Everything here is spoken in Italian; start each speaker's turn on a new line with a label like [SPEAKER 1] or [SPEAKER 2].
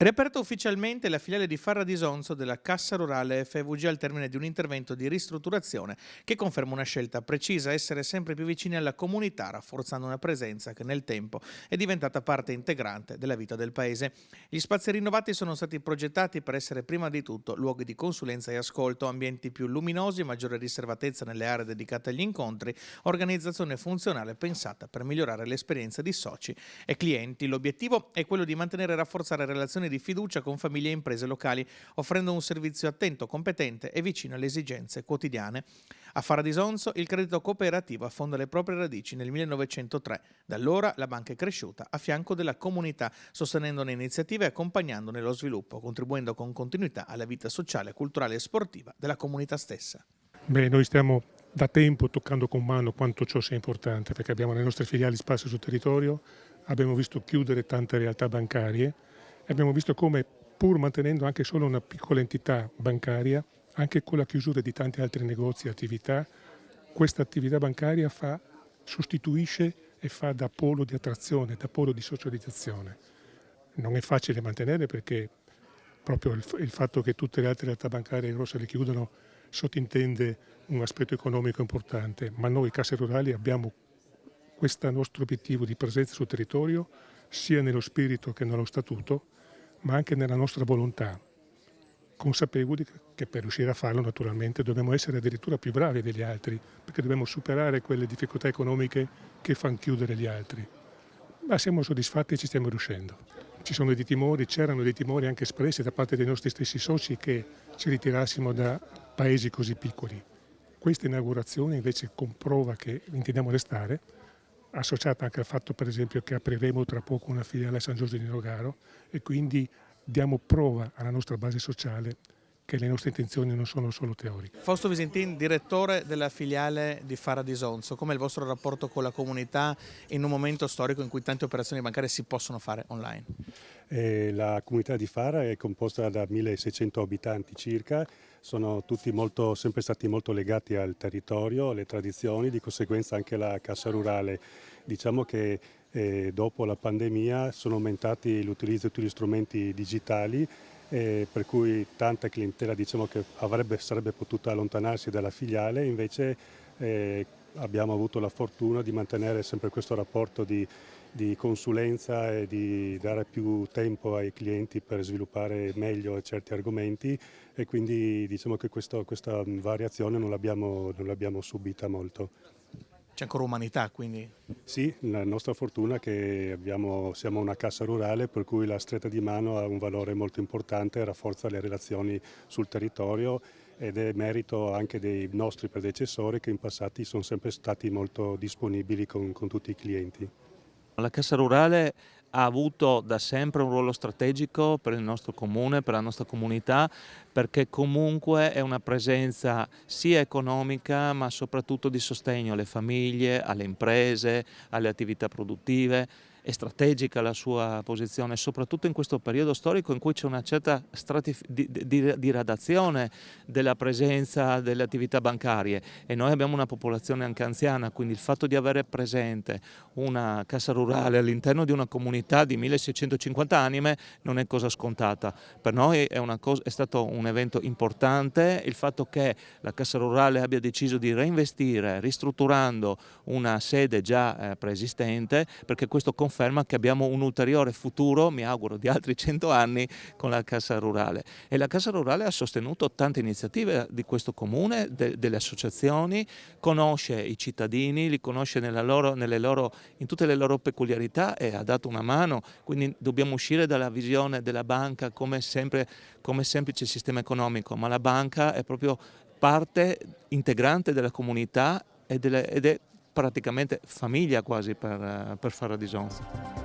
[SPEAKER 1] Riaperta ufficialmente la filiale di Farra di Sonzo della Cassa Rurale FVG al termine di un intervento di ristrutturazione che conferma una scelta precisa: essere sempre più vicini alla comunità, rafforzando una presenza che nel tempo è diventata parte integrante della vita del paese. Gli spazi rinnovati sono stati progettati per essere prima di tutto luoghi di consulenza e ascolto, ambienti più luminosi, maggiore riservatezza nelle aree dedicate agli incontri, organizzazione funzionale pensata per migliorare l'esperienza di soci e clienti. L'obiettivo è quello di mantenere e rafforzare relazioni di fiducia con famiglie e imprese locali, offrendo un servizio attento, competente e vicino alle esigenze quotidiane. A Farra di Sonzo il credito cooperativo affonda le proprie radici nel 1903. Da allora la banca è cresciuta a fianco della comunità, sostenendone iniziative e accompagnandone lo sviluppo, contribuendo con continuità alla vita sociale, culturale e sportiva della comunità stessa.
[SPEAKER 2] Noi stiamo da tempo toccando con mano quanto ciò sia importante, perché abbiamo le nostre filiali sparse sul territorio, abbiamo visto chiudere tante realtà bancarie e abbiamo visto come, pur mantenendo anche solo una piccola entità bancaria, anche con la chiusura di tanti altri negozi e attività, questa attività bancaria sostituisce e fa da polo di attrazione, da polo di socializzazione. Non è facile mantenere perché proprio il fatto che tutte le altre realtà bancarie in rosso le chiudono sottintende un aspetto economico importante, ma noi Casse Rurali abbiamo questo nostro obiettivo di presenza sul territorio sia nello spirito che nello statuto, ma anche nella nostra volontà, consapevoli che per riuscire a farlo naturalmente dobbiamo essere addirittura più bravi degli altri, perché dobbiamo superare quelle difficoltà economiche che fanno chiudere gli altri. Ma siamo soddisfatti e ci stiamo riuscendo. C'erano dei timori anche espressi da parte dei nostri stessi soci che ci ritirassimo da paesi così piccoli. Questa inaugurazione invece comprova che intendiamo restare, associata anche al fatto per esempio che apriremo tra poco una filiale a San Giorgio di Nogaro e quindi diamo prova alla nostra base sociale che le nostre intenzioni non sono solo teoriche.
[SPEAKER 1] Fausto Visentin, direttore della filiale di Farra di Sonzo, com'è il vostro rapporto con la comunità in un momento storico in cui tante operazioni bancarie si possono fare online?
[SPEAKER 3] La comunità di Farra è composta da 1600 abitanti circa, sono tutti sempre stati molto legati al territorio, alle tradizioni, di conseguenza anche la Cassa Rurale. Diciamo che dopo la pandemia sono aumentati l'utilizzo di tutti gli strumenti digitali, per cui tanta clientela diciamo che sarebbe potuta allontanarsi dalla filiale, invece abbiamo avuto la fortuna di mantenere sempre questo rapporto di consulenza e di dare più tempo ai clienti per sviluppare meglio certi argomenti e quindi diciamo che questa variazione non l'abbiamo subita molto.
[SPEAKER 1] C'è ancora umanità, quindi?
[SPEAKER 3] Sì, la nostra fortuna è che siamo una cassa rurale per cui la stretta di mano ha un valore molto importante, rafforza le relazioni sul territorio ed è merito anche dei nostri predecessori che in passati sono sempre stati molto disponibili con tutti i clienti.
[SPEAKER 4] La Cassa Rurale ha avuto da sempre un ruolo strategico per il nostro comune, per la nostra comunità, perché comunque è una presenza sia economica ma soprattutto di sostegno alle famiglie, alle imprese, alle attività produttive. È strategica la sua posizione, soprattutto in questo periodo storico in cui c'è una certa diradazione della presenza delle attività bancarie e noi abbiamo una popolazione anche anziana, quindi il fatto di avere presente una Cassa Rurale all'interno di una comunità di 1650 anime non è cosa scontata. Per noi è stato un evento importante il fatto che la Cassa Rurale abbia deciso di reinvestire ristrutturando una sede già preesistente, perché questo conferma che abbiamo un ulteriore futuro, mi auguro di altri 100 anni, con la Cassa Rurale. E la Cassa Rurale ha sostenuto tante iniziative di questo comune, delle associazioni, conosce i cittadini, li conosce in tutte le loro peculiarità e ha dato una mano, quindi dobbiamo uscire dalla visione della banca come semplice sistema economico, ma la banca è proprio parte integrante della comunità ed è praticamente famiglia quasi per Farra di Sonzo.